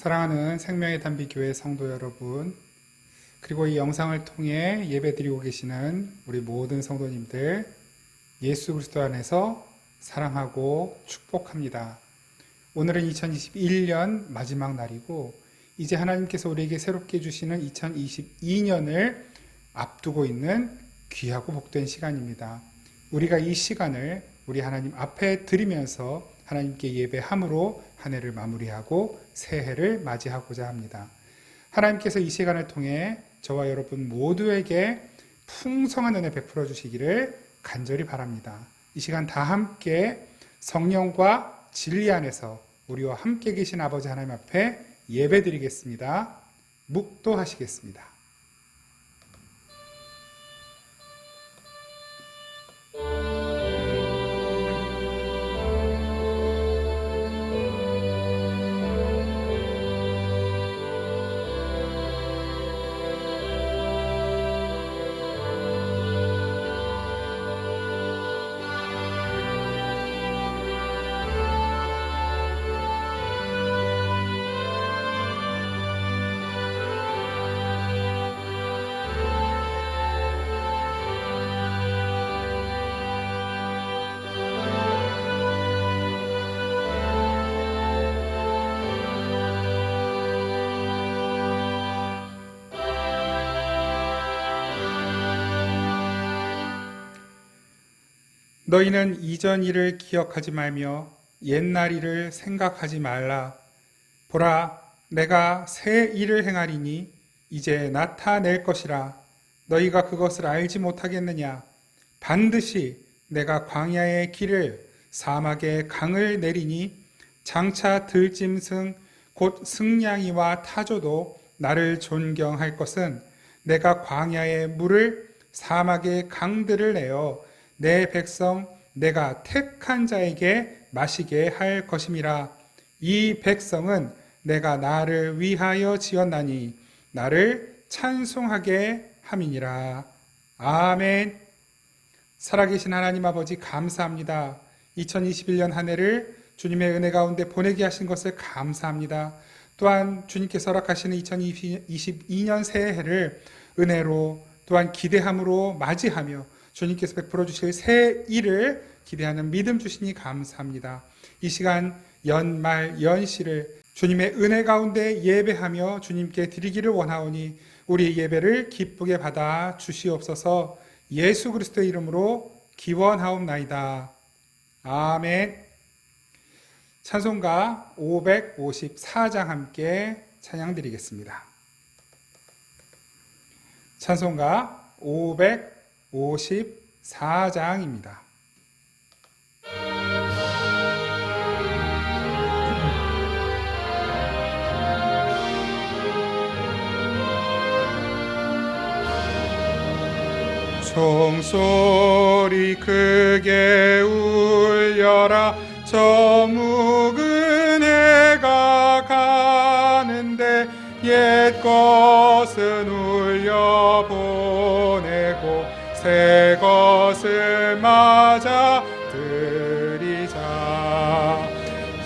사랑하는 생명의 단비교회 성도 여러분, 그리고 이 영상을 통해 예배드리고 계시는 우리 모든 성도님들, 예수 그리스도 안에서 사랑하고 축복합니다. 오늘은 2021년 마지막 날이고, 이제 하나님께서 우리에게 새롭게 주시는 2022년을 앞두고 있는 귀하고 복된 시간입니다. 우리가 이 시간을 우리 하나님 앞에 드리면서 하나님께 예배함으로 한 해를 마무리하고 새해를 맞이하고자 합니다. 하나님께서 이 시간을 통해 저와 여러분 모두에게 풍성한 은혜 베풀어 주시기를 간절히 바랍니다. 이 시간 다 함께 성령과 진리 안에서 우리와 함께 계신 아버지 하나님 앞에 예배드리겠습니다. 묵도하시겠습니다. 너희는 이전 일을 기억하지 말며 옛날 일을 생각하지 말라. 보라, 내가 새 일을 행하리니 이제 나타낼 것이라. 너희가 그것을 알지 못하겠느냐? 반드시 내가 광야의 길을 사막의 강을 내리니 장차 들짐승 곧 승냥이와 타조도 나를 존경할 것은 내가 광야의 물을 사막의 강들을 내어 내 백성 내가 택한 자에게 마시게 할 것임이라. 이 백성은 내가 나를 위하여 지었나니 나를 찬송하게 함이니라. 아멘. 살아계신 하나님 아버지 감사합니다. 2021년 한 해를 주님의 은혜 가운데 보내게 하신 것을 감사합니다. 또한 주님께서 허락하시는 2022년 새해를 은혜로 또한 기대함으로 맞이하며 주님께서 베풀어 주실 새 일을 기대하는 믿음 주시니 감사합니다. 이 시간 연말 연시를 주님의 은혜 가운데 예배하며 주님께 드리기를 원하오니 우리의 예배를 기쁘게 받아 주시옵소서. 예수 그리스도의 이름으로 기원하옵나이다. 아멘. 찬송가 554장 함께 찬양 드리겠습니다. 찬송가 554장입니다. 종소리 크게 울려라. 저 묵은 해가 가는데 옛 것은 울려보내고 새 것을 맞아 드리자.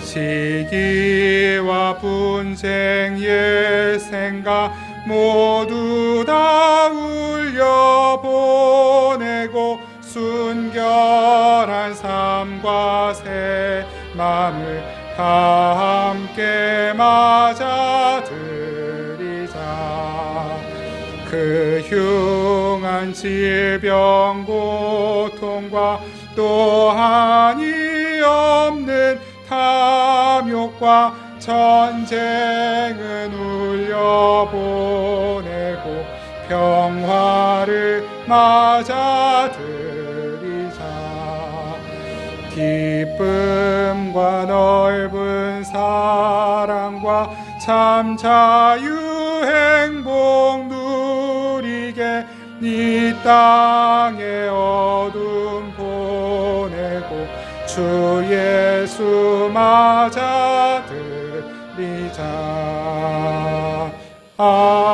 시기와 분쟁 예생가 모두 다 울려보내고 순결한 삶과 새 마음을 다 함께 맞아 드리자. 그 흉한 질병 고통과 또 한이 없는 탐욕과 전쟁은 울려보내고 평화를 맞아 드리자. 기쁨과 넓은 사랑과 참 자유 행복 누리게 이 땅의 어둠 보내고 주 예수 맞아 드리자. 아멘.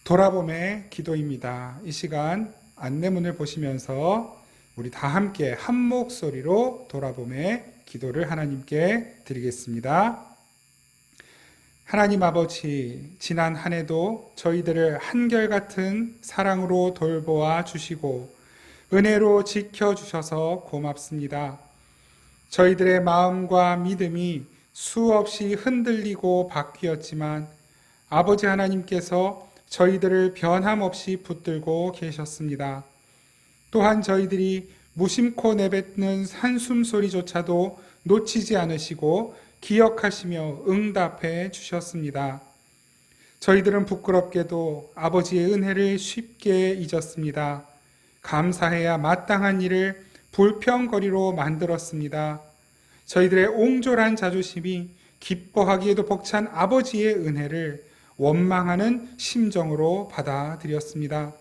돌아봄의 기도입니다. 이 시간 안내문을 보시면서 우리 다 함께 한 목소리로 돌아보며 기도를 하나님께 드리겠습니다. 하나님 아버지, 지난 한 해도 저희들을 한결같은 사랑으로 돌보아 주시고 은혜로 지켜주셔서 고맙습니다. 저희들의 마음과 믿음이 수없이 흔들리고 바뀌었지만 아버지 하나님께서 저희들을 변함없이 붙들고 계셨습니다. 또한 저희들이 무심코 내뱉는 한숨소리조차도 놓치지 않으시고 기억하시며 응답해 주셨습니다. 저희들은 부끄럽게도 아버지의 은혜를 쉽게 잊었습니다. 감사해야 마땅한 일을 불평거리로 만들었습니다. 저희들의 옹졸한 자존심이 기뻐하기에도 벅찬 아버지의 은혜를 원망하는 심정으로 받아들였습니다.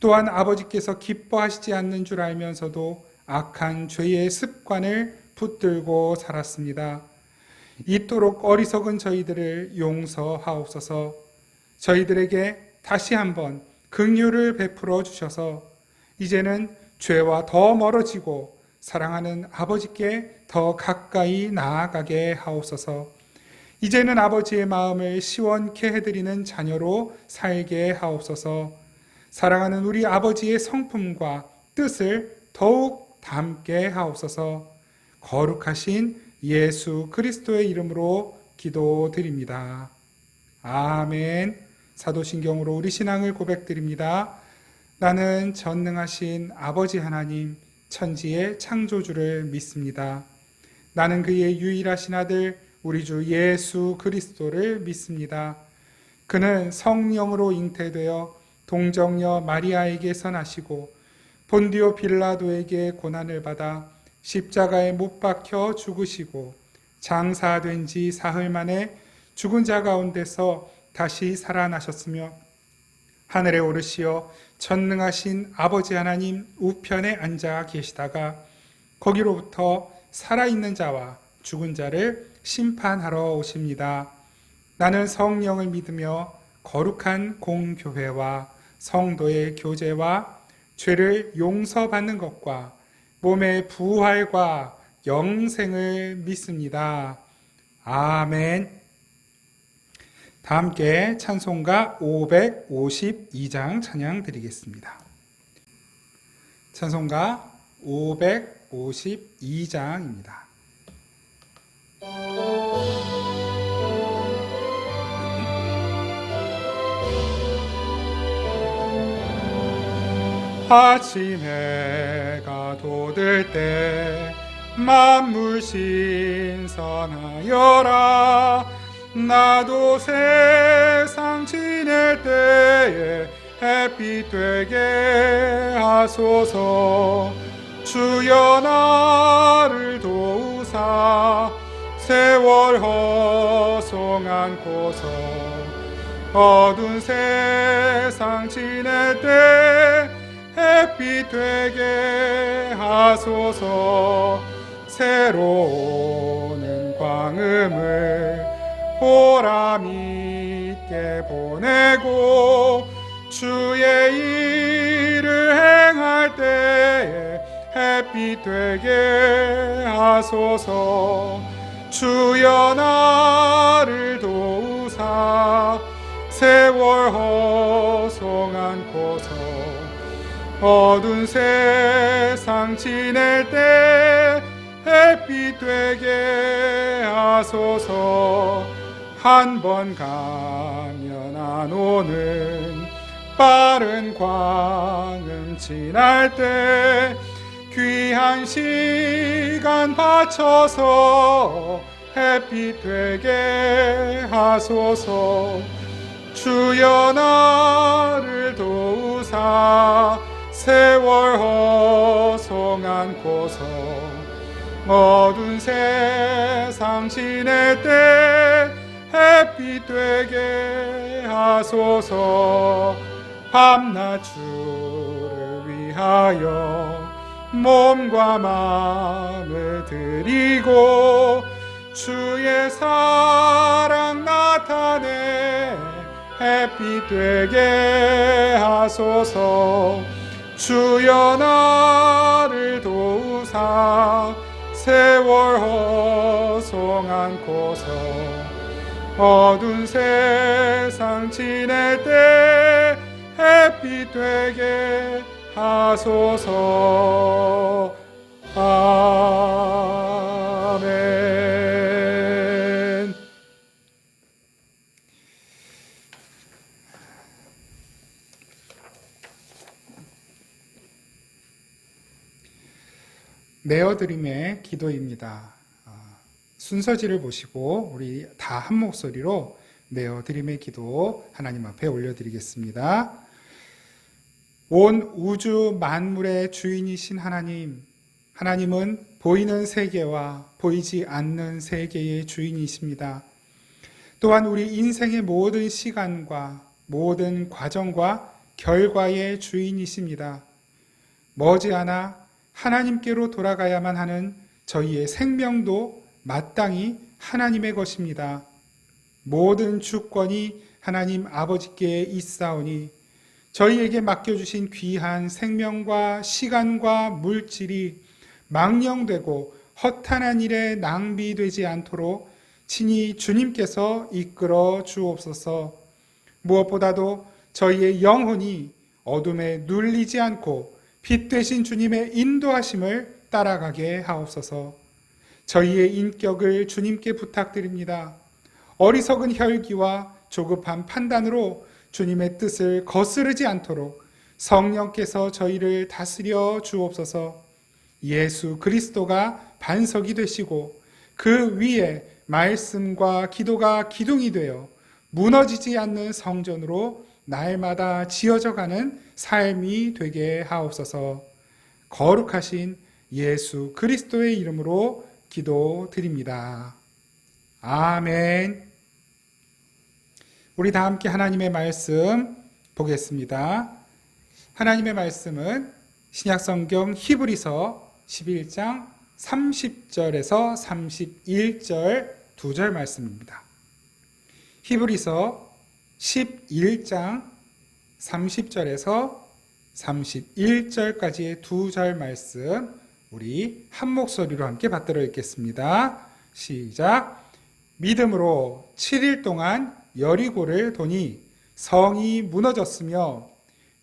또한 아버지께서 기뻐하시지 않는 줄 알면서도 악한 죄의 습관을 붙들고 살았습니다. 이토록 어리석은 저희들을 용서하옵소서. 저희들에게 다시 한번 긍휼을 베풀어 주셔서 이제는 죄와 더 멀어지고 사랑하는 아버지께 더 가까이 나아가게 하옵소서. 이제는 아버지의 마음을 시원케 해드리는 자녀로 살게 하옵소서. 사랑하는 우리 아버지의 성품과 뜻을 더욱 담게 하옵소서. 거룩하신 예수 그리스도의 이름으로 기도드립니다. 아멘. 사도신경으로 우리 신앙을 고백드립니다. 나는 전능하신 아버지 하나님, 천지의 창조주를 믿습니다. 나는 그의 유일하신 아들 우리 주 예수 그리스도를 믿습니다. 그는 성령으로 잉태되어 동정녀 마리아에게서 나시고 본디오 빌라도에게 고난을 받아 십자가에 못 박혀 죽으시고 장사된 지 사흘 만에 죽은 자 가운데서 다시 살아나셨으며 하늘에 오르시어 전능하신 아버지 하나님 우편에 앉아 계시다가 거기로부터 살아있는 자와 죽은 자를 심판하러 오십니다. 나는 성령을 믿으며 거룩한 공교회와 성도의 교제와 죄를 용서받는 것과 몸의 부활과 영생을 믿습니다. 아멘. 다 함께 찬송가 552장 찬양 드리겠습니다. 찬송가 552장입니다. 아침 해가 돋을 때 만물 신선하여라. 나도 세상 지낼 때에 햇빛 되게 하소서. 주여 나를 도우사 세월 허송한고서 어두운 세상 지낼 때 햇빛 되게 하소서. 새로 오는 광음을 보람 있게 보내고 주의 일을 행할 때에 햇빛 되게 하소서. 주여 나를 도우사 세월 허송한고서 어두운 세상 지낼 때 햇빛 되게 하소서. 한 번 가면 안 오는 빠른 광음 지날 때 귀한 시간 바쳐서 햇빛 되게 하소서. 주여 나를 도우사 세월 허송한고서 어두운 세상 지낼 때 햇빛 되게 하소서. 밤낮 주를 위하여 몸과 마음을 드리고 주의 사랑 나타내 햇빛 되게 하소서. 주여 나를 주사 세월 허송 않고서 어두운 세상 지낼 때 햇빛 되게 하소서. 아멘. 메어드림의 기도입니다. 순서지를 보시고 우리 다 한 목소리로 메어드림의 기도 하나님 앞에 올려드리겠습니다. 온 우주 만물의 주인이신 하나님, 하나님은 보이는 세계와 보이지 않는 세계의 주인이십니다. 또한 우리 인생의 모든 시간과 모든 과정과 결과의 주인이십니다. 머지않아 하나님께로 돌아가야만 하는 저희의 생명도 마땅히 하나님의 것입니다. 모든 주권이 하나님 아버지께 있사오니 저희에게 맡겨주신 귀한 생명과 시간과 물질이 망령되고 허탄한 일에 낭비되지 않도록 친히 주님께서 이끌어 주옵소서. 무엇보다도 저희의 영혼이 어둠에 눌리지 않고 빛 되신 주님의 인도하심을 따라가게 하옵소서. 저희의 인격을 주님께 부탁드립니다. 어리석은 혈기와 조급한 판단으로 주님의 뜻을 거스르지 않도록 성령께서 저희를 다스려 주옵소서. 예수 그리스도가 반석이 되시고 그 위에 말씀과 기도가 기둥이 되어 무너지지 않는 성전으로 날마다 지어져 가는 삶이 되게 하옵소서. 거룩하신 예수 그리스도의 이름으로 기도드립니다. 아멘. 우리 다 함께 하나님의 말씀 보겠습니다. 하나님의 말씀은 신약성경 히브리서 11장 30절에서 31절 2절 말씀입니다. 히브리서 11장 30절에서 31절까지의 2절 말씀 우리 한 목소리로 함께 받들어 읽겠습니다. 시작. 믿음으로 7일 동안 여리고를 도니 성이 무너졌으며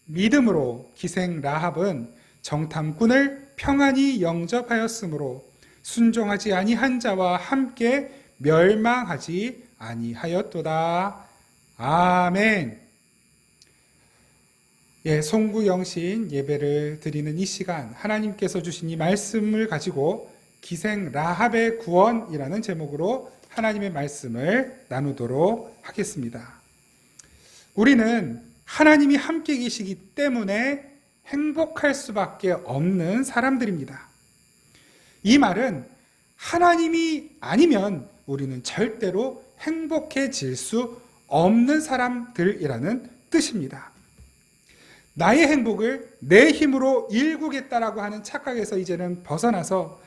믿음으로 기생 라합은 정탐꾼을 평안히 영접하였으므로 순종하지 아니한 자와 함께 멸망하지 아니하였도다. 아멘. 송구영신 예배를 드리는 이 시간 하나님께서 주신 이 말씀을 가지고 기생 라합의 구원이라는 제목으로 하나님의 말씀을 나누도록 하겠습니다. 우리는 하나님이 함께 계시기 때문에 행복할 수밖에 없는 사람들입니다. 이 말은 하나님이 아니면 우리는 절대로 행복해질 수 없는 사람들이라는 뜻입니다. 나의 행복을 내 힘으로 일구겠다라고 하는 착각에서 이제는 벗어나서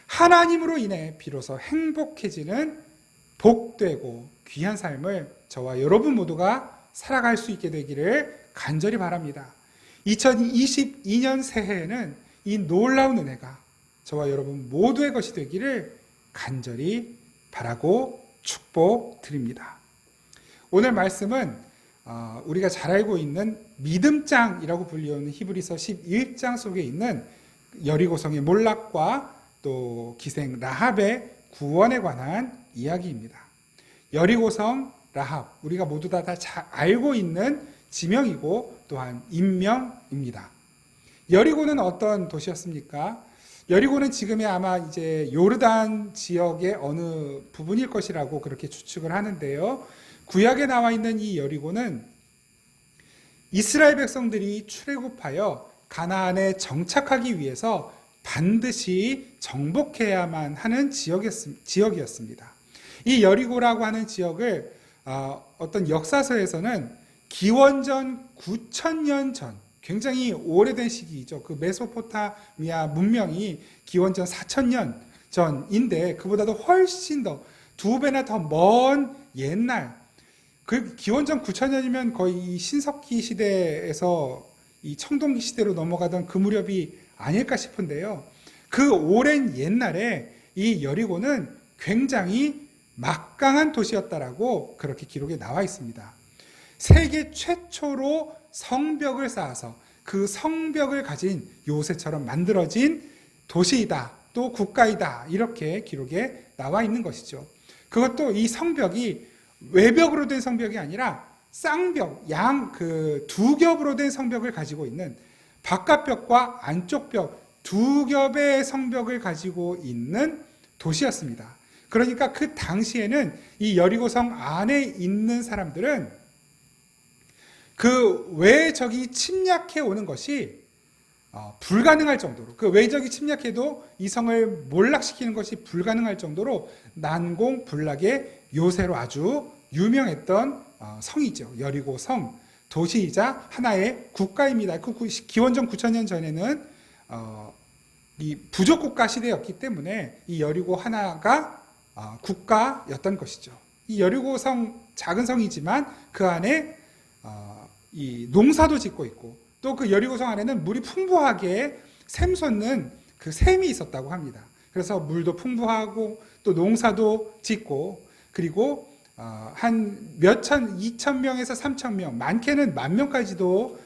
하나님으로 인해 비로소 행복해지는 복되고 귀한 삶을 저와 여러분 모두가 살아갈 수 있게 되기를 간절히 바랍니다. 2022년 새해에는 이 놀라운 은혜가 저와 여러분 모두의 것이 되기를 간절히 바라고 축복드립니다. 오늘 말씀은 우리가 잘 알고 있는 믿음장이라고 불리우는 히브리서 11장 속에 있는 여리고성의 몰락과 또 기생 라합의 구원에 관한 이야기입니다. 여리고성 라합, 우리가 모두 다 잘 알고 있는 지명이고 또한 인명입니다. 여리고는 어떤 도시였습니까? 여리고는 지금의 아마 이제 요르단 지역의 어느 부분일 것이라고 그렇게 추측을 하는데요. 구약에 나와 있는 이 여리고는 이스라엘 백성들이 출애굽하여 가나안에 정착하기 위해서 반드시 정복해야만 하는 지역이었습니다. 이 여리고라고 하는 지역을 어떤 역사서에서는 기원전 9,000년 전, 굉장히 오래된 시기이죠. 그 메소포타미아 문명이 기원전 4,000년 전인데 그보다도 훨씬 더 2배나 더 먼 옛날, 그 기원전 9,000년이면 거의 이 신석기 시대에서 이 청동기 시대로 넘어가던 그 무렵이 아닐까 싶은데요. 그 오랜 옛날에 이 여리고는 굉장히 막강한 도시였다라고 그렇게 기록에 나와 있습니다. 세계 최초로 성벽을 쌓아서 그 성벽을 가진 요새처럼 만들어진 도시이다, 또 국가이다, 이렇게 기록에 나와 있는 것이죠. 그것도 이 성벽이 외벽으로 된 성벽이 아니라 쌍벽, 두 겹으로 된 성벽을 가지고 있는, 바깥벽과 안쪽 벽 두 겹의 성벽을 가지고 있는 도시였습니다. 그러니까 그 당시에는 이 여리고성 안에 있는 사람들은 그 외적이 침략해 오는 것이 불가능할 정도로, 그 외적이 침략해도 이 성을 몰락시키는 것이 불가능할 정도로 난공불락의 요새로 아주 유명했던 성이죠. 여리고성, 도시이자 하나의 국가입니다. 기원전 9,000년 전에는 이 부족국가 시대였기 때문에 이 여리고 하나가 국가였던 것이죠. 이 여리고성 작은 성이지만 그 안에 이 농사도 짓고 있고, 또 그 여리고성 안에는 물이 풍부하게 샘솟는 그 샘이 있었다고 합니다. 그래서 물도 풍부하고 또 농사도 짓고, 그리고 한 몇천, 2,000명에서 3,000명, 많게는 10,000명까지도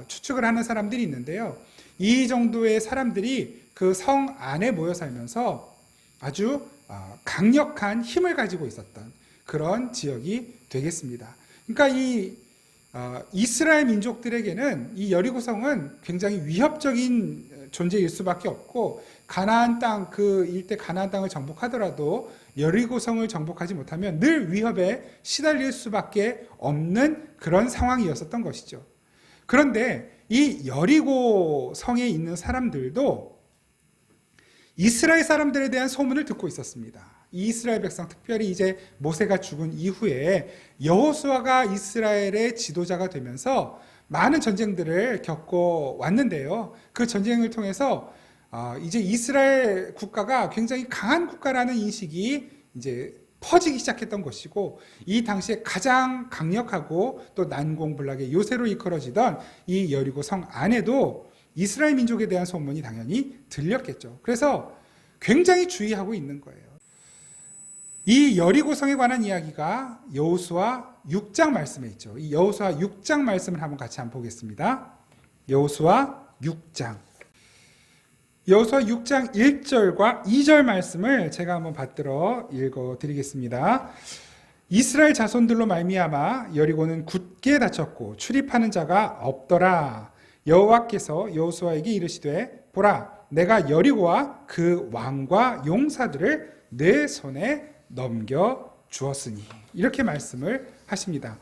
추측을 하는 사람들이 있는데요. 이 정도의 사람들이 그 성 안에 모여 살면서 아주 강력한 힘을 가지고 있었던 그런 지역이 되겠습니다. 그러니까 이 이스라엘 민족들에게는 이 여리고성은 굉장히 위협적인 존재일 수밖에 없고, 가나안 땅, 그 일대 가나안 땅을 정복하더라도 여리고성을 정복하지 못하면 늘 위협에 시달릴 수밖에 없는 그런 상황이었었던 것이죠. 그런데 이 여리고성에 있는 사람들도 이스라엘 사람들에 대한 소문을 듣고 있었습니다. 이 이스라엘 백성, 특별히 이제 모세가 죽은 이후에 여호수아가 이스라엘의 지도자가 되면서 많은 전쟁들을 겪어 왔는데요. 그 전쟁을 통해서 이제 이스라엘 국가가 굉장히 강한 국가라는 인식이 이제 퍼지기 시작했던 것이고, 이 당시에 가장 강력하고 또 난공불락의 요새로 이끌어지던 이 여리고 성 안에도 이스라엘 민족에 대한 소문이 당연히 들렸겠죠. 그래서 굉장히 주의하고 있는 거예요. 이 여리고성에 관한 이야기가 여호수아 6장 말씀에 있죠. 이 여호수아 6장 말씀을 같이 한번 보겠습니다. 여호수아 6장. 여호수아 6장 1절과 2절 말씀을 제가 한번 받들어 읽어드리겠습니다. 이스라엘 자손들로 말미암아 여리고는 굳게 닫혔고 출입하는 자가 없더라. 여호와께서 여호수아에게 이르시되 보라, 내가 여리고와 그 왕과 용사들을 내 손에 넘겨 주었으니, 이렇게 말씀을 하십니다.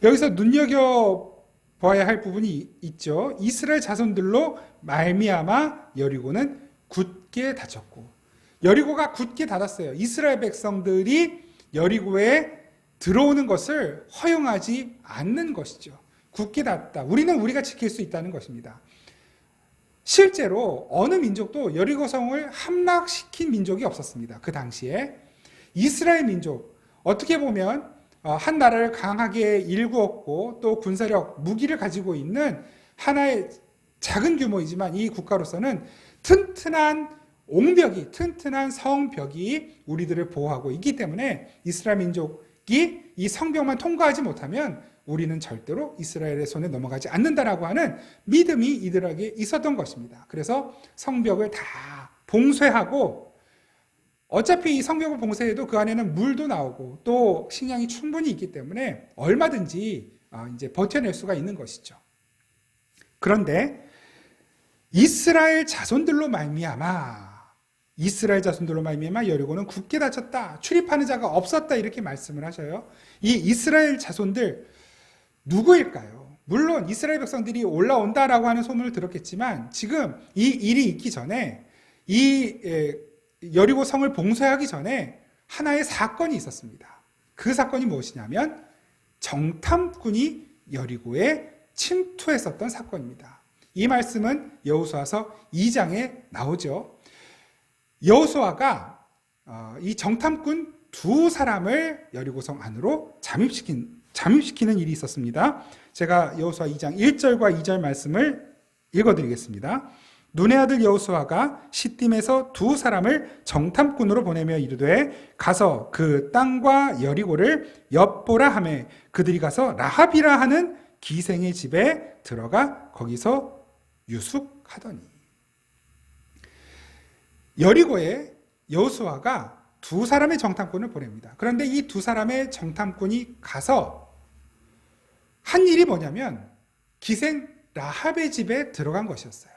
여기서 눈여겨봐야 할 부분이 있죠. 이스라엘 자손들로 말미암아 여리고는 굳게 닫혔고, 여리고가 굳게 닫았어요. 이스라엘 백성들이 여리고에 들어오는 것을 허용하지 않는 것이죠. 굳게 닫다. 우리가 지킬 수 있다는 것입니다. 실제로 어느 민족도 여리고성을 함락시킨 민족이 없었습니다. 그 당시에 이스라엘 민족, 어떻게 보면 한 나라를 강하게 일구었고 또 군사력, 무기를 가지고 있는 하나의 작은 규모이지만 이 국가로서는 튼튼한 옹벽이, 튼튼한 성벽이 우리들을 보호하고 있기 때문에 이스라엘 민족이 이 성벽만 통과하지 못하면 우리는 절대로 이스라엘의 손에 넘어가지 않는다라고 하는 믿음이 이들에게 있었던 것입니다. 그래서 성벽을 다 봉쇄하고, 어차피 이 성벽을 봉쇄해도 그 안에는 물도 나오고 또 식량이 충분히 있기 때문에 얼마든지 이제 버텨낼 수가 있는 것이죠. 그런데 이스라엘 자손들로 말미암아 여리고는 굳게 닫혔다, 출입하는 자가 없었다, 이렇게 말씀을 하셔요. 이 이스라엘 자손들 누구일까요? 물론 이스라엘 백성들이 올라온다라고 하는 소문을 들었겠지만 지금 이 일이 있기 전에, 이 여리고 성을 봉쇄하기 전에 하나의 사건이 있었습니다. 그 사건이 무엇이냐면 정탐꾼이 여리고에 침투했었던 사건입니다. 이 말씀은 여호수아서 2장에 나오죠. 여호수아가 이 정탐꾼 2사람을 여리고성 안으로 잠입시키는 일이 있었습니다. 제가 여호수아 2장 1절과 2절 말씀을 읽어드리겠습니다. 눈의 아들 여호수아가 시딤에서 두 사람을 정탐꾼으로 보내며 이르되 가서 그 땅과 여리고를 엿보라 하매 그들이 가서 라합이라 하는 기생의 집에 들어가 거기서 유숙하더니. 여리고에 여호수아가 두 사람의 정탐꾼을 보냅니다. 그런데 이 두 사람의 정탐꾼이 가서 한 일이 뭐냐면 기생 라합의 집에 들어간 것이었어요.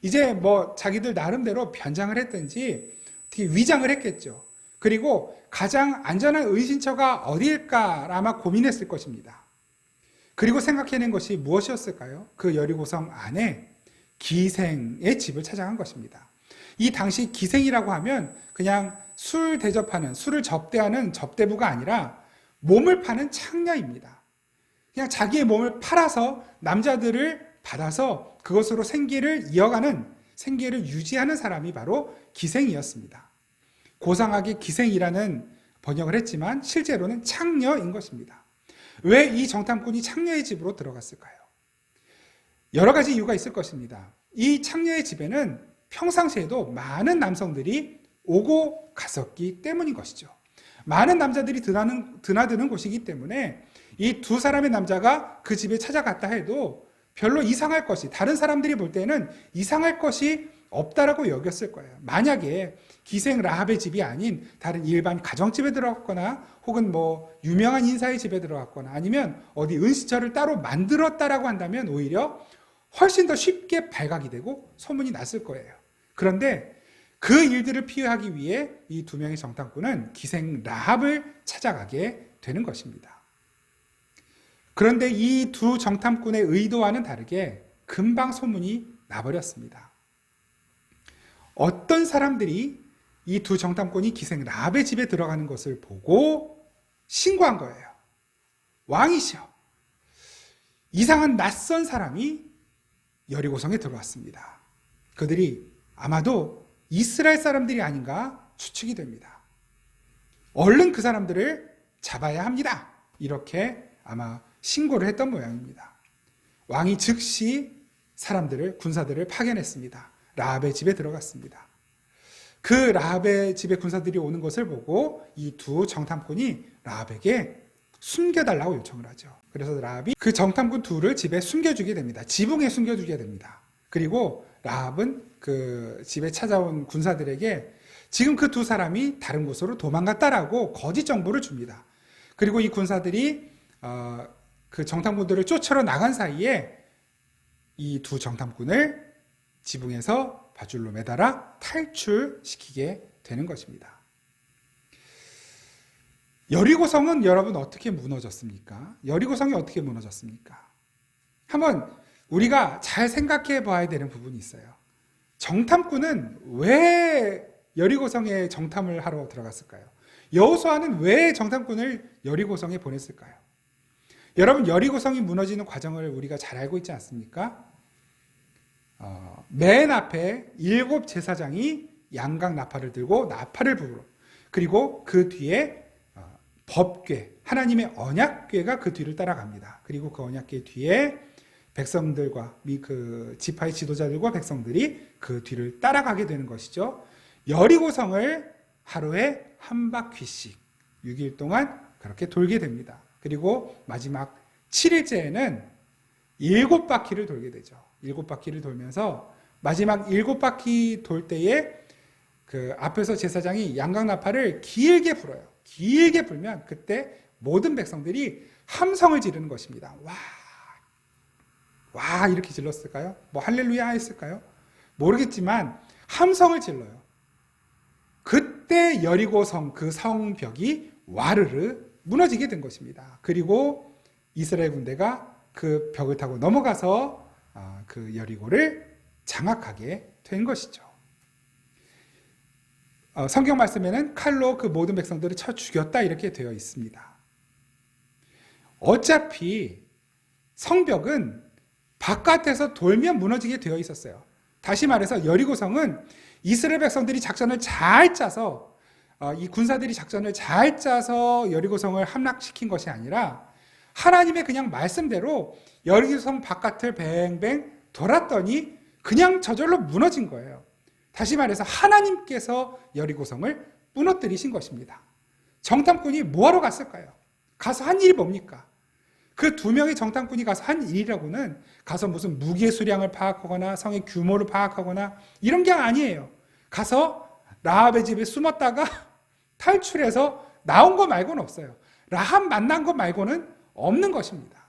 이제 뭐 자기들 나름대로 변장을 했든지 어떻게 위장을 했겠죠. 그리고 가장 안전한 은신처가 어디일까 아마 고민했을 것입니다. 그리고 생각해낸 것이 무엇이었을까요? 그 여리고성 안에 기생의 집을 찾아간 것입니다. 이 당시 기생이라고 하면 그냥 술 대접하는, 술을 접대하는 접대부가 아니라 몸을 파는 창녀입니다. 그냥 자기의 몸을 팔아서 남자들을 받아서 그것으로 생계를 이어가는, 생계를 유지하는 사람이 바로 기생이었습니다. 고상하게 기생이라는 번역을 했지만 실제로는 창녀인 것입니다. 왜 이 정탐꾼이 창녀의 집으로 들어갔을까요? 여러 가지 이유가 있을 것입니다. 이 창녀의 집에는 평상시에도 많은 남성들이 오고 갔었기 때문인 것이죠. 많은 남자들이 드나드는 곳이기 때문에 이 두 사람의 남자가 그 집에 찾아갔다 해도 별로 이상할 것이, 다른 사람들이 볼 때는 이상할 것이 없다라고 여겼을 거예요. 만약에 기생 라합의 집이 아닌 다른 일반 가정집에 들어갔거나 혹은 뭐 유명한 인사의 집에 들어갔거나 아니면 어디 은시처를 따로 만들었다라고 한다면 오히려 훨씬 더 쉽게 발각이 되고 소문이 났을 거예요. 그런데 그 일들을 피하기 위해 이 두 명의 정탐꾼은 기생 라합을 찾아가게 되는 것입니다. 그런데 이 두 정탐꾼의 의도와는 다르게 금방 소문이 나버렸습니다. 어떤 사람들이 이 두 정탐꾼이 기생 라합의 집에 들어가는 것을 보고 신고한 거예요. 왕이시여, 이상한 낯선 사람이 여리고성에 들어왔습니다. 그들이 아마도 이스라엘 사람들이 아닌가 추측이 됩니다. 얼른 그 사람들을 잡아야 합니다. 이렇게 아마 신고를 했던 모양입니다. 왕이 즉시 사람들을, 군사들을 파견했습니다. 라합의 집에 들어갔습니다. 그 라합의 집에 군사들이 오는 것을 보고 이 두 정탐꾼이 라합에게 숨겨달라고 요청을 하죠. 그래서 라합이 그 정탐꾼 둘을 집에 숨겨주게 됩니다. 지붕에 숨겨주게 됩니다. 그리고 라합은 그 집에 찾아온 군사들에게 지금 그 두 사람이 다른 곳으로 도망갔다라고 거짓 정보를 줍니다. 그리고 이 군사들이 그 정탐꾼들을 쫓으러 나간 사이에 이 두 정탐꾼을 지붕에서 밧줄로 매달아 탈출시키게 되는 것입니다. 여리고성은 여러분 어떻게 무너졌습니까? 여리고성이 어떻게 무너졌습니까? 한번 우리가 잘 생각해 봐야 되는 부분이 있어요. 정탐꾼은 왜 여리고성에 정탐을 하러 들어갔을까요? 여호수아는 왜 정탐꾼을 여리고성에 보냈을까요? 여러분, 여리고성이 무너지는 과정을 우리가 잘 알고 있지 않습니까? 맨 앞에 7 제사장이 양각 나팔을 들고 나팔을 부르고, 그리고 그 뒤에 법궤, 하나님의 언약궤가 그 뒤를 따라갑니다. 그리고 그 언약궤 뒤에 백성들과 그 지파의 지도자들과 백성들이 그 뒤를 따라가게 되는 것이죠. 여리고성을 하루에 한 바퀴씩 6일 동안 그렇게 돌게 됩니다. 그리고 마지막 7일째에는 7바퀴를 돌게 되죠. 7바퀴를 돌면서 마지막 7바퀴 돌 때에 그 앞에서 제사장이 양각나팔을 길게 불어요. 길게 불면 그때 모든 백성들이 함성을 지르는 것입니다. 와, 와 이렇게 질렀을까요? 뭐 할렐루야 했을까요? 모르겠지만 함성을 질러요. 그때 여리고성 그 성벽이 와르르 무너지게 된 것입니다. 그리고 이스라엘 군대가 그 벽을 타고 넘어가서 그 여리고를 장악하게 된 것이죠. 성경 말씀에는 칼로 그 모든 백성들을 쳐 죽였다 이렇게 되어 있습니다. 어차피 성벽은 바깥에서 돌면 무너지게 되어 있었어요. 다시 말해서 여리고성은 이스라엘 백성들이 작전을 잘 짜서 이 군사들이 작전을 잘 짜서 여리고성을 함락시킨 것이 아니라 하나님의 그냥 말씀대로 여리고성 바깥을 뱅뱅 돌았더니 그냥 저절로 무너진 거예요. 다시 말해서 하나님께서 여리고성을 무너뜨리신 것입니다. 정탐꾼이 뭐하러 갔을까요? 가서 한 일이 뭡니까? 그 두 명의 정탐꾼이 가서 한 일이라고는 가서 무슨 무기의 수량을 파악하거나 성의 규모를 파악하거나 이런 게 아니에요. 가서 라합의 집에 숨었다가 탈출해서 나온 거 말고는 없어요. 라합 만난 거 말고는 없는 것입니다.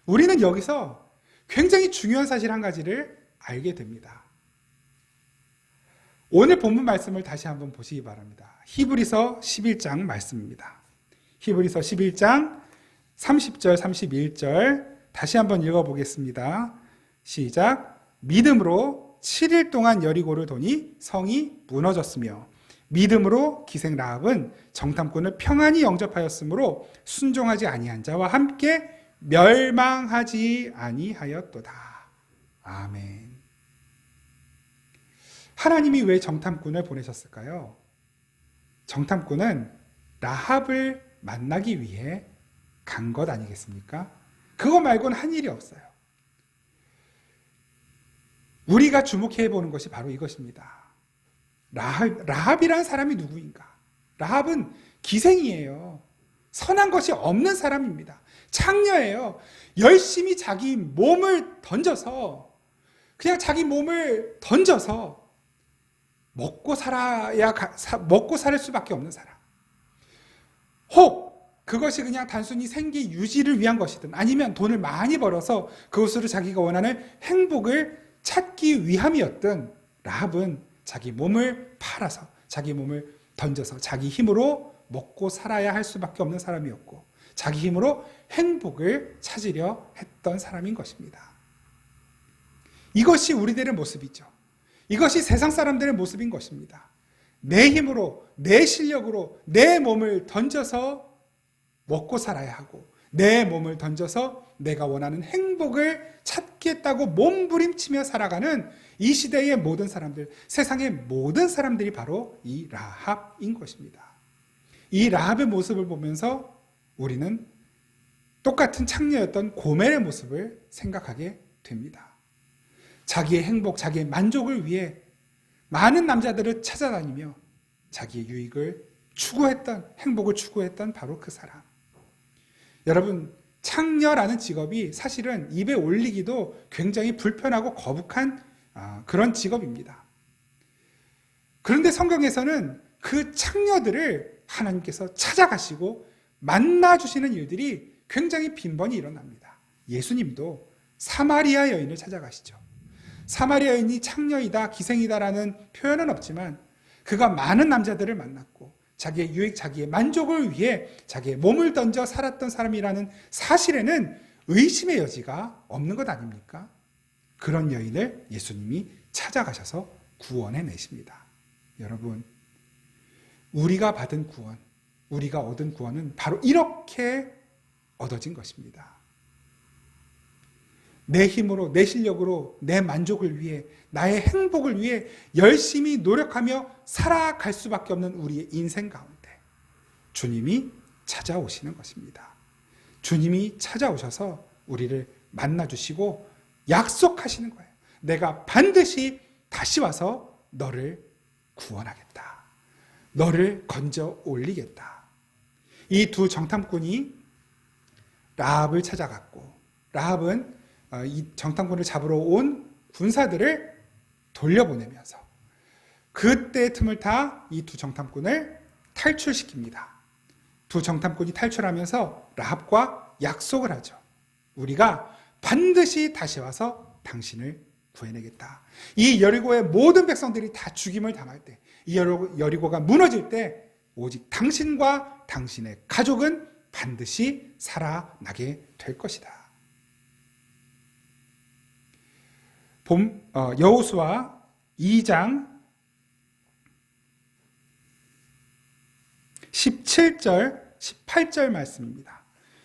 우리는 여기서 굉장히 중요한 사실 한 가지를 알게 됩니다. 오늘 본문 말씀을 다시 한번 보시기 바랍니다. 히브리서 11장 말씀입니다. 히브리서 11장 30절, 31절 다시 한번 읽어보겠습니다. 시작. 믿음으로 7일 동안 여리고를 도니 성이 무너졌으며 믿음으로 기생 라합은 정탐꾼을 평안히 영접하였으므로 순종하지 아니한 자와 함께 멸망하지 아니하였도다. 아멘. 하나님이 왜 정탐꾼을 보내셨을까요? 정탐꾼은 라합을 만나기 위해 간 것 아니겠습니까? 그거 말고는 한 일이 없어요. 우리가 주목해 보는 것이 바로 이것입니다. 라합이라는 사람이 누구인가? 라합은 기생이에요. 선한 것이 없는 사람입니다. 창녀예요. 열심히 자기 몸을 던져서 그냥 자기 몸을 던져서 먹고 살 수밖에 없는 사람. 혹 그것이 그냥 단순히 생계 유지를 위한 것이든 아니면 돈을 많이 벌어서 그것으로 자기가 원하는 행복을 찾기 위함이었든 라합은 자기 몸을 팔아서 자기 몸을 던져서 자기 힘으로 먹고 살아야 할 수밖에 없는 사람이었고 자기 힘으로 행복을 찾으려 했던 사람인 것입니다. 이것이 우리들의 모습이죠. 이것이 세상 사람들의 모습인 것입니다. 내 힘으로, 내 실력으로 내 몸을 던져서 먹고 살아야 하고 내 몸을 던져서 내가 원하는 행복을 찾겠다고 몸부림치며 살아가는 이 시대의 모든 사람들, 세상의 모든 사람들이 바로 이 라합인 것입니다. 이 라합의 모습을 보면서 우리는 똑같은 창녀였던 고멜의 모습을 생각하게 됩니다. 자기의 행복, 자기의 만족을 위해 많은 남자들을 찾아다니며 자기의 유익을 추구했던, 행복을 추구했던 바로 그 사람. 여러분, 창녀라는 직업이 사실은 입에 올리기도 굉장히 불편하고 거북한 그런 직업입니다. 그런데 성경에서는 그 창녀들을 하나님께서 찾아가시고 만나주시는 일들이 굉장히 빈번히 일어납니다. 예수님도 사마리아 여인을 찾아가시죠. 사마리아 여인이 창녀이다, 기생이다라는 표현은 없지만 그가 많은 남자들을 만났고 자기의 유익, 자기의 만족을 위해 자기의 몸을 던져 살았던 사람이라는 사실에는 의심의 여지가 없는 것 아닙니까? 그런 여인을 예수님이 찾아가셔서 구원해 내십니다. 여러분, 우리가 받은 구원, 우리가 얻은 구원은 바로 이렇게 얻어진 것입니다. 내 힘으로, 내 실력으로, 내 만족을 위해, 나의 행복을 위해 열심히 노력하며 살아갈 수밖에 없는 우리의 인생 가운데 주님이 찾아오시는 것입니다. 주님이 찾아오셔서 우리를 만나주시고 약속하시는 거예요. 내가 반드시 다시 와서 너를 구원하겠다. 너를 건져 올리겠다. 이 두 정탐꾼이 라합을 찾아갔고 라합은 이 정탐꾼을 잡으러 온 군사들을 돌려보내면서 그때 틈을 타 이 두 정탐꾼을 탈출시킵니다. 두 정탐꾼이 탈출하면서 라합과 약속을 하죠. 우리가 반드시 다시 와서 당신을 구해내겠다. 이 여리고의 모든 백성들이 다 죽임을 당할 때, 이 여리고가 무너질 때 오직 당신과 당신의 가족은 반드시 살아나게 될 것이다. 여호수아 2장 17절 18절 말씀입니다.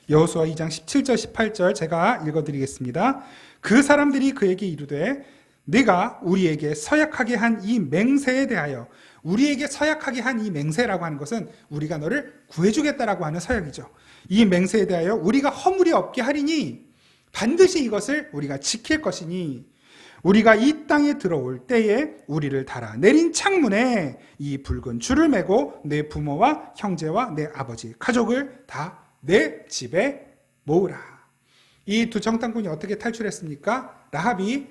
여호수아 2장 17절 18절 제가 읽어드리겠습니다. 그 사람들이 그에게 이르되 네가 우리에게 서약하게 한 이 맹세에 대하여, 우리에게 서약하게 한 이 맹세라고 하는 것은 우리가 너를 구해주겠다라고 하는 서약이죠. 이 맹세에 대하여 우리가 허물이 없게 하리니 반드시 이것을 우리가 지킬 것이니 우리가 이 땅에 들어올 때에 우리를 달아내린 창문에 이 붉은 줄을 매고 내 부모와 형제와 내 아버지, 가족을 다 내 집에 모으라. 이 두 정탐꾼이 어떻게 탈출했습니까? 라합이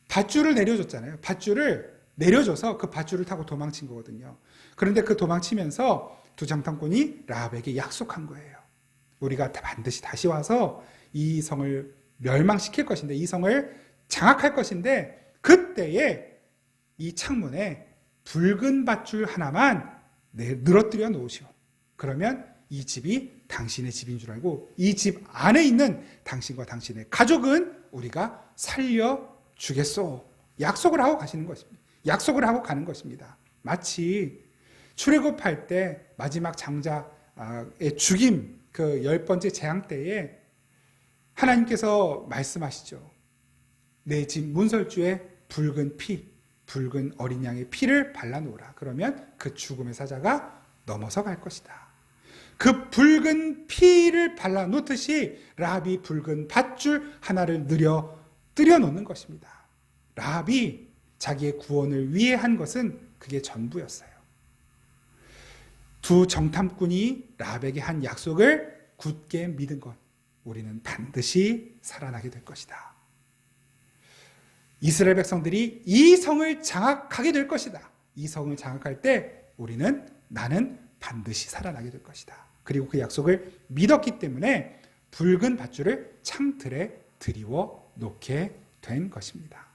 밧줄을 내려줬잖아요. 밧줄을 내려줘서 그 밧줄을 타고 도망친 거거든요. 그런데 그 도망치면서 두 정탐꾼이 라합에게 약속한 거예요. 우리가 반드시 다시 와서 이 성을 멸망시킬 것인데, 이 성을 장악할 것인데, 그때에 이 창문에 붉은 밧줄 하나만 늘어뜨려 놓으시오. 그러면 이 집이 당신의 집인 줄 알고 이 집 안에 있는 당신과 당신의 가족은 우리가 살려주겠소. 약속을 하고 가시는 것입니다. 약속을 하고 가는 것입니다. 마치 출애굽할 때 마지막 장자의 죽임, 그 10번째 재앙 때에 하나님께서 말씀하시죠. 내 집 문설주에 붉은 피, 붉은 어린 양의 피를 발라놓으라. 그러면 그 죽음의 사자가 넘어서 갈 것이다. 그 붉은 피를 발라놓듯이 라합이 붉은 밧줄 하나를 뜨려 놓는 것입니다. 라합이 자기의 구원을 위해 한 것은 그게 전부였어요. 두 정탐꾼이 라합에게 한 약속을 굳게 믿은 것, 우리는 반드시 살아나게 될 것이다. 이스라엘 백성들이 이 성을 장악하게 될 것이다. 이 성을 장악할 때 나는 반드시 살아나게 될 것이다. 그리고 그 약속을 믿었기 때문에 붉은 밧줄을 창틀에 드리워 놓게 된 것입니다.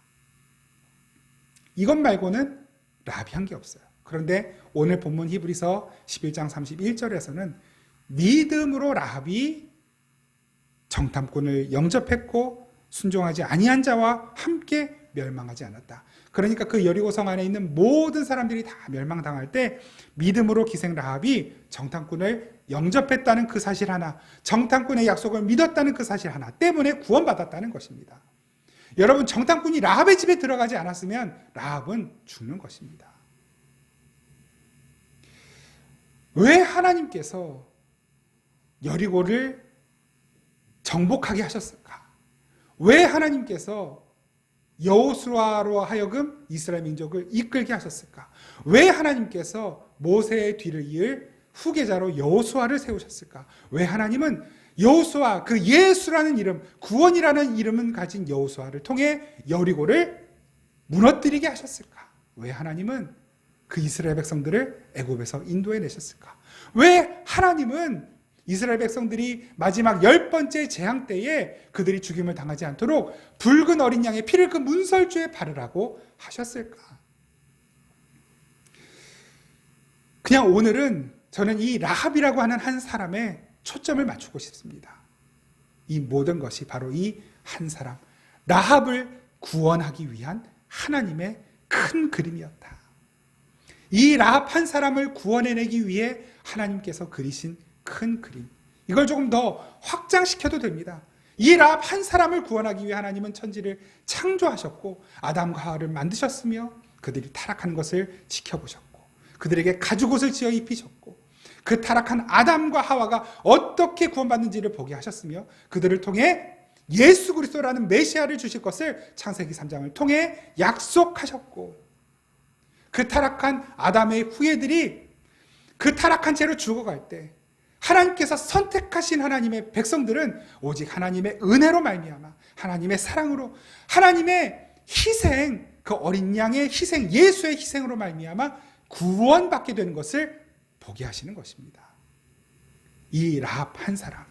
이것 말고는 라합이 한 게 없어요. 그런데 오늘 본문 히브리서 11장 31절에서는 믿음으로 라합이 정탐꾼을 영접했고 순종하지 아니한 자와 함께 멸망하지 않았다. 그러니까 그 여리고성 안에 있는 모든 사람들이 다 멸망당할 때 믿음으로 기생 라합이 정탐꾼을 영접했다는 그 사실 하나, 정탐꾼의 약속을 믿었다는 그 사실 하나 때문에 구원받았다는 것입니다. 여러분, 정탐꾼이 라합의 집에 들어가지 않았으면 라합은 죽는 것입니다. 왜 하나님께서 여리고를 정복하게 하셨을까? 왜 하나님께서 여호수아로 하여금 이스라엘 민족을 이끌게 하셨을까? 왜 하나님께서 모세의 뒤를 이을 후계자로 여호수아를 세우셨을까? 왜 하나님은 여호수아, 그 예수라는 이름, 구원이라는 이름을 가진 여호수아를 통해 여리고를 무너뜨리게 하셨을까? 왜 하나님은 그 이스라엘 백성들을 애굽에서 인도해 내셨을까? 왜 하나님은 이스라엘 백성들이 마지막 10번째 재앙 때에 그들이 죽임을 당하지 않도록 붉은 어린 양의 피를 그 문설주에 바르라고 하셨을까? 그냥 오늘은 저는 이 라합이라고 하는 한 사람의 초점을 맞추고 싶습니다. 이 모든 것이 바로 이 한 사람, 라합을 구원하기 위한 하나님의 큰 그림이었다. 이 라합 한 사람을 구원해내기 위해 하나님께서 그리신 큰 그림, 이걸 조금 더 확장시켜도 됩니다. 이 라합 한 사람을 구원하기 위해 하나님은 천지를 창조하셨고 아담과 하와를 만드셨으며 그들이 타락한 것을 지켜보셨고 그들에게 가죽옷을 지어 입히셨고 그 타락한 아담과 하와가 어떻게 구원받는지를 보게 하셨으며 그들을 통해 예수 그리스도라는 메시아를 주실 것을 창세기 3장을 통해 약속하셨고 그 타락한 아담의 후예들이 그 타락한 채로 죽어갈 때 하나님께서 선택하신 하나님의 백성들은 오직 하나님의 은혜로 말미암아 하나님의 사랑으로 하나님의 희생, 그 어린 양의 희생, 예수의 희생으로 말미암아 구원받게 되는 것을 보게 하시는 것입니다. 이 라합 한 사람,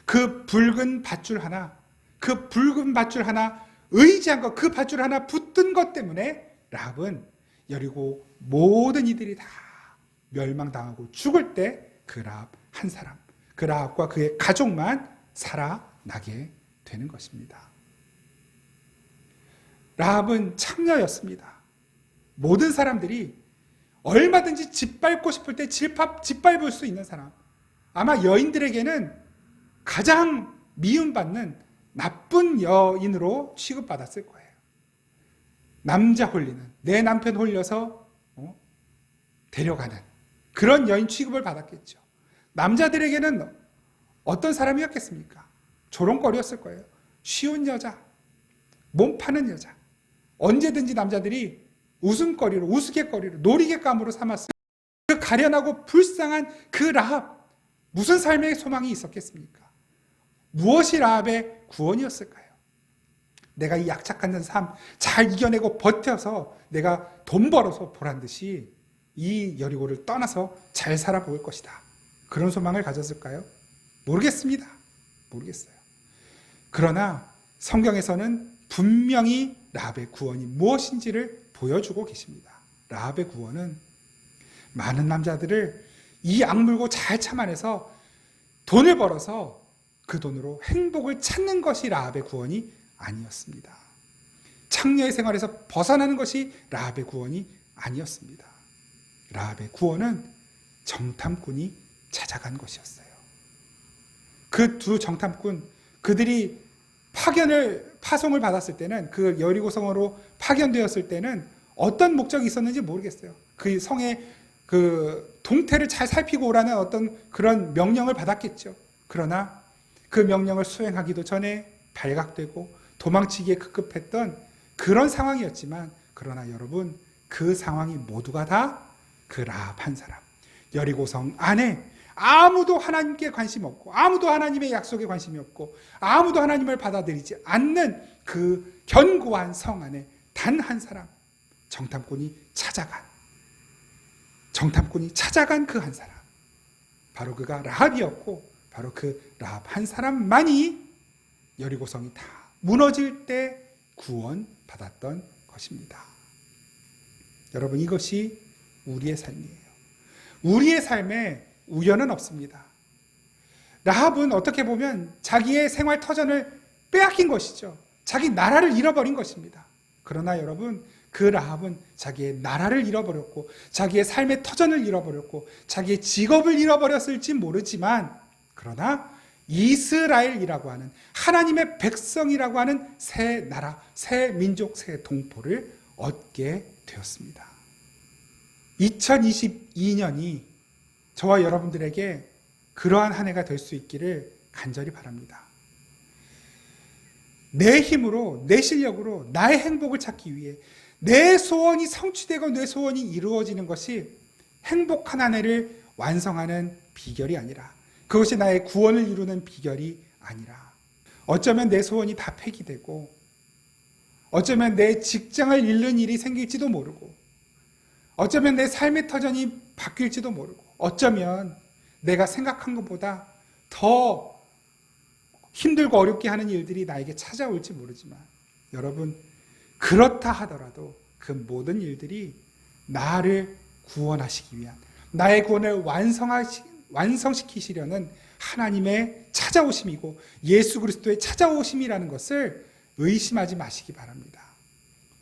그 붉은 밧줄 하나, 그 붉은 밧줄 하나 의지한 것, 그 밧줄 하나 붙든 것 때문에 라합은 여리고 모든 이들이 다 멸망당하고 죽을 때 그 라합 한 사람, 그 라합과 그의 가족만 살아나게 되는 것입니다. 라합은 창녀였습니다. 모든 사람들이 얼마든지 짓밟고 싶을 때 짓밟을 수 있는 사람, 아마 여인들에게는 가장 미움받는 나쁜 여인으로 취급받았을 거예요. 남자 홀리는, 내 남편 홀려서 데려가는 그런 여인 취급을 받았겠죠. 남자들에게는 어떤 사람이었겠습니까? 조롱거리였을 거예요. 쉬운 여자, 몸 파는 여자, 언제든지 남자들이 웃음거리로, 우스갯거리로, 놀이개감으로 삼았을 그 가련하고 불쌍한 그 라합, 무슨 삶의 소망이 있었겠습니까? 무엇이 라합의 구원이었을까요? 내가 이 약착한 삶 잘 이겨내고 버텨서 내가 돈 벌어서 보란 듯이 이 여리고를 떠나서 잘 살아볼 것이다. 그런 소망을 가졌을까요? 모르겠습니다. 모르겠어요. 그러나 성경에서는 분명히 라합의 구원이 무엇인지를 보여주고 계십니다. 라합의 구원은 많은 남자들을 이 악물고 잘 참아내서 돈을 벌어서 그 돈으로 행복을 찾는 것이 라합의 구원이 아니었습니다. 창녀의 생활에서 벗어나는 것이 라합의 구원이 아니었습니다. 라합의 구원은 정탐꾼이 찾아간 것이었어요. 그 두 정탐꾼, 그들이 파송을 받았을 때는, 그 여리고성으로 파견되었을 때는 어떤 목적이 있었는지 모르겠어요. 그 성의 그 동태를 잘 살피고 오라는 어떤 그런 명령을 받았겠죠. 그러나 그 명령을 수행하기도 전에 발각되고 도망치기에 급급했던 그런 상황이었지만, 그러나 여러분, 그 상황이 모두가 다 그 라합 한 사람, 여리고성 안에 아무도 하나님께 관심 없고, 아무도 하나님의 약속에 관심이 없고, 아무도 하나님을 받아들이지 않는 그 견고한 성 안에 단 한 사람, 정탐꾼이 찾아간 그 한 사람, 바로 그가 라합이었고, 바로 그 라합 한 사람만이 여리고성이 다 무너질 때 구원받았던 것입니다. 여러분, 이것이 우리의 삶이에요. 우리의 삶에 우연은 없습니다. 라합은 어떻게 보면 자기의 생활 터전을 빼앗긴 것이죠. 자기 나라를 잃어버린 것입니다. 그러나 여러분, 그 라합은 자기의 나라를 잃어버렸고, 자기의 삶의 터전을 잃어버렸고, 자기의 직업을 잃어버렸을지 모르지만, 그러나 이스라엘이라고 하는 하나님의 백성이라고 하는 새 나라, 새 민족, 새 동포를 얻게 되었습니다. 2022년이 저와 여러분들에게 그러한 한 해가 될 수 있기를 간절히 바랍니다. 내 힘으로, 내 실력으로 나의 행복을 찾기 위해 내 소원이 성취되고 내 소원이 이루어지는 것이 행복한 한 해를 완성하는 비결이 아니라, 그것이 나의 구원을 이루는 비결이 아니라, 어쩌면 내 소원이 다 폐기되고, 어쩌면 내 직장을 잃는 일이 생길지도 모르고, 어쩌면 내 삶의 터전이 바뀔지도 모르고, 어쩌면 내가 생각한 것보다 더 힘들고 어렵게 하는 일들이 나에게 찾아올지 모르지만, 여러분, 그렇다 하더라도 그 모든 일들이 나를 구원하시기 위한, 나의 구원을 완성시키시려는 하나님의 찾아오심이고 예수 그리스도의 찾아오심이라는 것을 의심하지 마시기 바랍니다.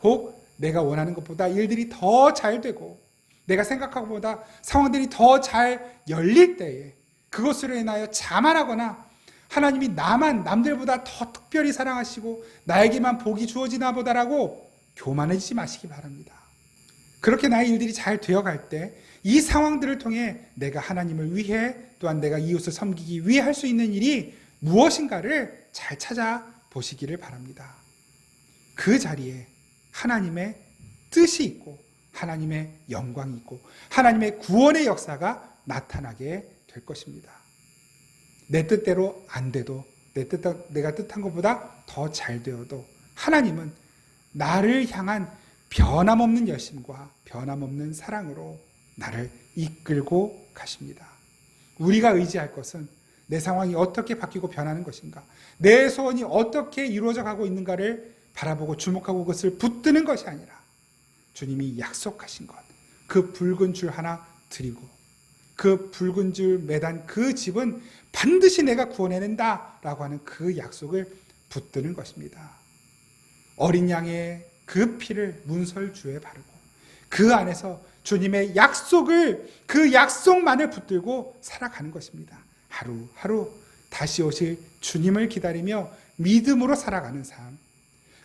혹 내가 원하는 것보다 일들이 더 잘 되고, 내가 생각한 것보다 상황들이 더 잘 열릴 때에 그것으로 인하여 자만하거나, 하나님이 나만 남들보다 더 특별히 사랑하시고 나에게만 복이 주어지나 보다라고 교만해지지 마시기 바랍니다. 그렇게 나의 일들이 잘 되어갈 때 이 상황들을 통해 내가 하나님을 위해, 또한 내가 이웃을 섬기기 위해 할 수 있는 일이 무엇인가를 잘 찾아보시기를 바랍니다. 그 자리에 하나님의 뜻이 있고, 하나님의 영광이 있고, 하나님의 구원의 역사가 나타나게 될 것입니다. 내 뜻대로 안 돼도, 내가 뜻한 것보다 더 잘 되어도 하나님은 나를 향한 변함없는 열심과 변함없는 사랑으로 나를 이끌고 가십니다. 우리가 의지할 것은 내 상황이 어떻게 바뀌고 변하는 것인가, 내 소원이 어떻게 이루어져 가고 있는가를 바라보고 주목하고 그것을 붙드는 것이 아니라, 주님이 약속하신 것, 그 붉은 줄 하나 드리고, 그 붉은 줄 매단 그 집은 반드시 내가 구원해낸다 라고 하는 그 약속을 붙드는 것입니다. 어린 양의 그 피를 문설주에 바르고, 그 안에서 주님의 약속을, 그 약속만을 붙들고 살아가는 것입니다. 하루하루 다시 오실 주님을 기다리며 믿음으로 살아가는 삶,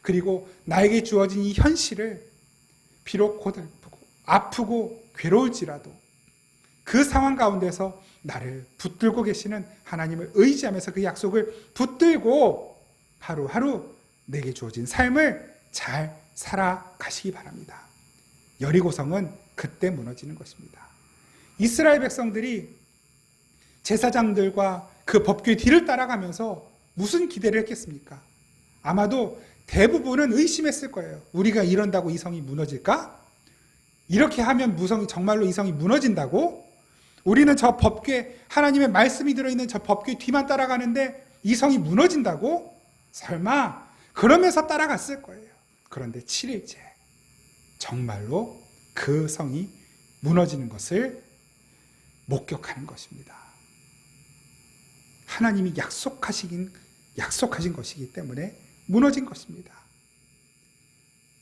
그리고 나에게 주어진 이 현실을 비록 고달프고 아프고 괴로울지라도 그 상황 가운데서 나를 붙들고 계시는 하나님을 의지하면서 그 약속을 붙들고 하루하루 내게 주어진 삶을 잘 살아가시기 바랍니다. 여리고성은 그때 무너지는 것입니다. 이스라엘 백성들이 제사장들과 그 법궤 뒤를 따라가면서 무슨 기대를 했겠습니까? 아마도 대부분은 의심했을 거예요. 우리가 이런다고 이 성이 무너질까? 이렇게 하면 정말로 이 성이 무너진다고? 우리는 저 법궤, 하나님의 말씀이 들어있는 저 법궤 뒤만 따라가는데 이 성이 무너진다고? 설마 그러면서 따라갔을 거예요. 그런데 7일째 정말로 그 성이 무너지는 것을 목격하는 것입니다. 하나님이 약속하신 것이기 때문에 무너진 것입니다.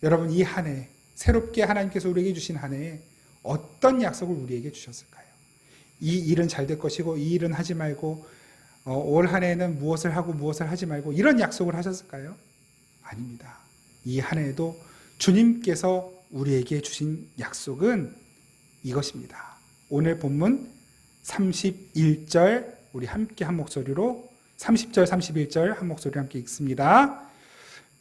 여러분, 이 한 해 새롭게 하나님께서 우리에게 주신 한 해에 어떤 약속을 우리에게 주셨을까요? 이 일은 잘 될 것이고 이 일은 하지 말고 올 한 해에는 무엇을 하고 무엇을 하지 말고 이런 약속을 하셨을까요? 아닙니다. 이 한 해에도 주님께서 우리에게 주신 약속은 이것입니다. 오늘 본문 31절 우리 함께 한 목소리로 30절 31절 한 목소리로 함께 읽습니다.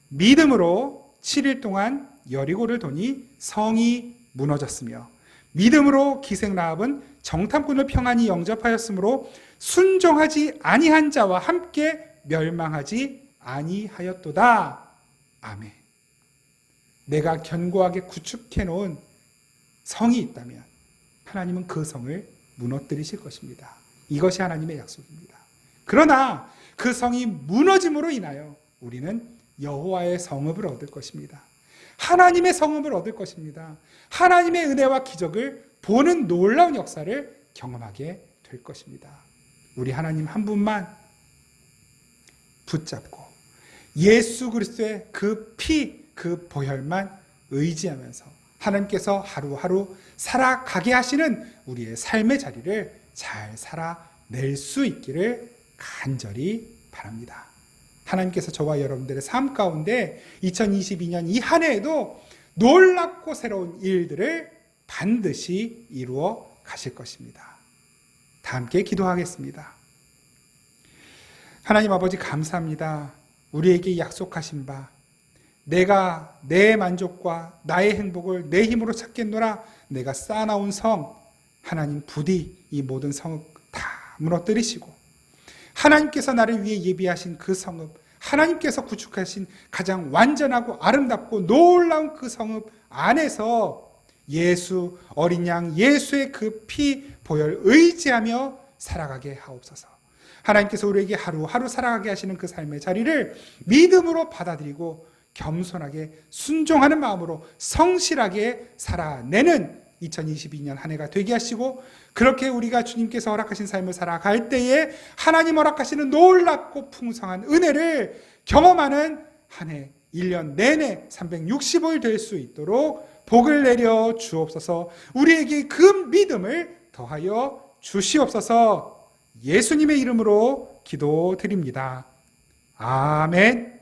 믿음으로 7일 동안 여리고를 도니 성이 무너졌으며 믿음으로 기생 라합은 정탐꾼을 평안히 영접하였으므로 순종하지 아니한 자와 함께 멸망하지 아니하였도다. 아멘. 내가 견고하게 구축해 놓은 성이 있다면 하나님은 그 성을 무너뜨리실 것입니다. 이것이 하나님의 약속입니다. 그러나 그 성이 무너짐으로 인하여 우리는 여호와의 성읍을 얻을 것입니다. 하나님의 성읍을 얻을 것입니다. 하나님의 은혜와 기적을 보는 놀라운 역사를 경험하게 될 것입니다. 우리 하나님 한 분만 붙잡고 예수 그리스도의 그 피, 그 보혈만 의지하면서 하나님께서 하루하루 살아가게 하시는 우리의 삶의 자리를 잘 살아낼 수 있기를 간절히 바랍니다. 하나님께서 저와 여러분들의 삶 가운데 2022년 이 한 해에도 놀랍고 새로운 일들을 반드시 이루어 가실 것입니다. 다 함께 기도하겠습니다. 하나님 아버지 감사합니다. 우리에게 약속하신 바 내가 내 만족과 나의 행복을 내 힘으로 찾겠노라. 내가 쌓아놓은 성 하나님 부디 이 모든 성읍 다 무너뜨리시고 하나님께서 나를 위해 예비하신 그 성읍, 하나님께서 구축하신 가장 완전하고 아름답고 놀라운 그 성읍 안에서 예수, 어린 양 예수의 그 피 보혈 의지하며 살아가게 하옵소서. 하나님께서 우리에게 하루하루 살아가게 하시는 그 삶의 자리를 믿음으로 받아들이고 겸손하게 순종하는 마음으로 성실하게 살아내는 2022년 한 해가 되게 하시고, 그렇게 우리가 주님께서 허락하신 삶을 살아갈 때에 하나님 허락하시는 놀랍고 풍성한 은혜를 경험하는 한 해 1년 내내 365일 될 수 있도록 복을 내려 주옵소서. 우리에게 그 믿음을 더하여 주시옵소서. 예수님의 이름으로 기도드립니다. 아멘.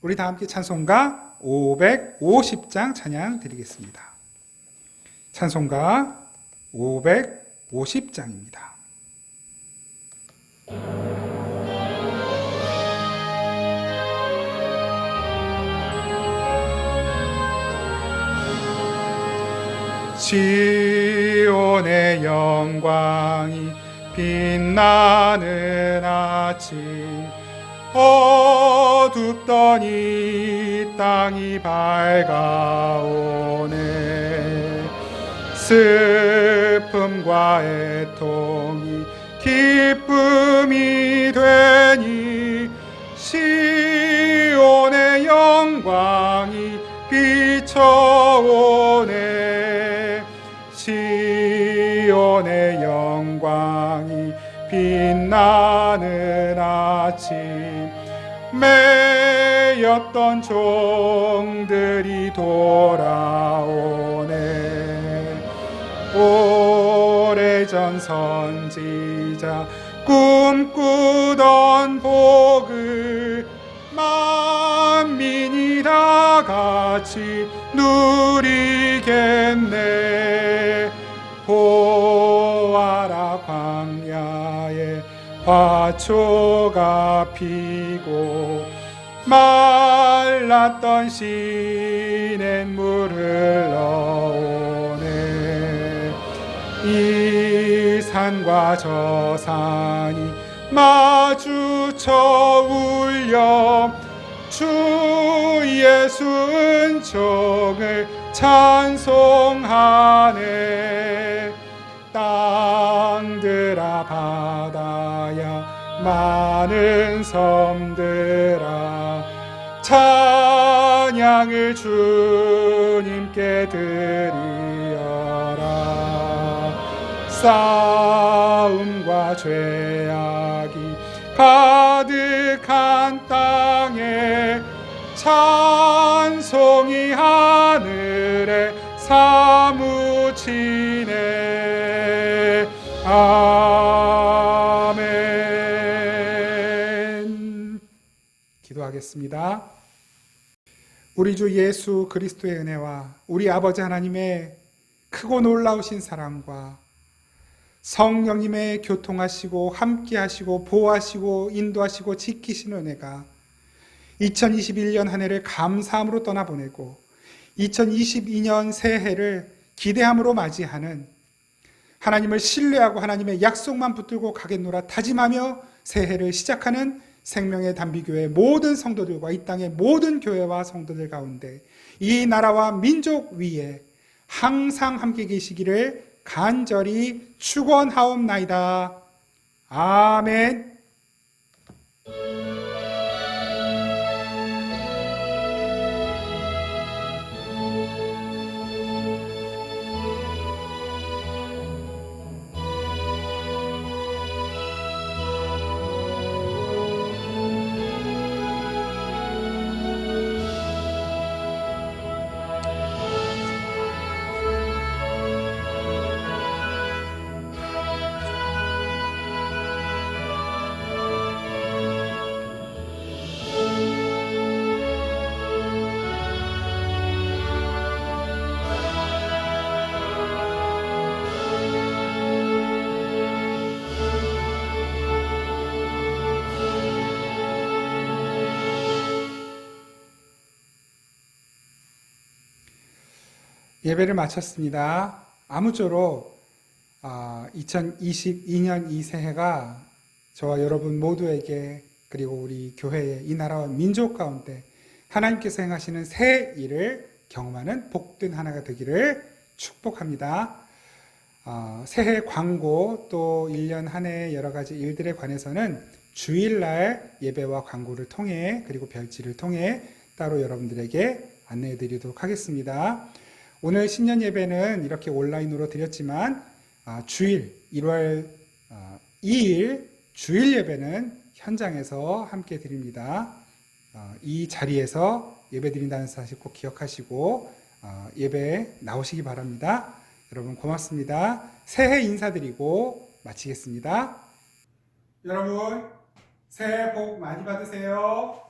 우리 다 함께 찬송가 550장 찬양 드리겠습니다. 찬송가 550장입니다. 시온의 영광이 빛나는 아침, 어둡던 이 땅이 밝아오네. 슬픔과 애통이 기쁨이 되니 시온의 영광이 비춰오네. 시온의 영광이 빛나는 아침, 매였던 종들이 돌아오네. 오래전 선지자 꿈꾸던 복을 만민이 다 같이 누리겠네. 보아라 광야에 화초가 피고 말라 말랐던 시냇물 흘러오네. 이 산과 저 산이 마주쳐 울려 주 예수 은총을 찬송하네. 땅들아 바다야 많은 섬들아 찬양을 주님께 드리어라. 싸움과 죄악이 가득한 땅에 찬송이 하늘에 사무치네. 아멘. 기도하겠습니다. 우리 주 예수 그리스도의 은혜와 우리 아버지 하나님의 크고 놀라우신 사랑과 성령님의 교통하시고 함께하시고 보호하시고 인도하시고 지키시는 은혜가 2021년 한 해를 감사함으로 떠나보내고 2022년 새해를 기대함으로 맞이하는, 하나님을 신뢰하고 하나님의 약속만 붙들고 가겠노라 다짐하며 새해를 시작하는 생명의 단비교회 모든 성도들과 이 땅의 모든 교회와 성도들 가운데 이 나라와 민족 위에 항상 함께 계시기를 간절히 축원하옵나이다. 아멘. 예배를 마쳤습니다. 아무쪼록 2022년 이 새해가 저와 여러분 모두에게 그리고 우리 교회의 이 나라와 민족 가운데 하나님께서 행하시는 새 일을 경험하는 복된 하나가 되기를 축복합니다. 새해 광고 또 1년 한 해의 여러 가지 일들에 관해서는 주일날 예배와 광고를 통해 그리고 별지를 통해 따로 여러분들에게 안내해 드리도록 하겠습니다. 오늘 신년 예배는 이렇게 온라인으로 드렸지만 주일 1월 2일 주일 예배는 현장에서 함께 드립니다. 이 자리에서 예배 드린다는 사실 꼭 기억하시고 예배에 나오시기 바랍니다. 여러분 고맙습니다. 새해 인사드리고 마치겠습니다. 여러분 새해 복 많이 받으세요.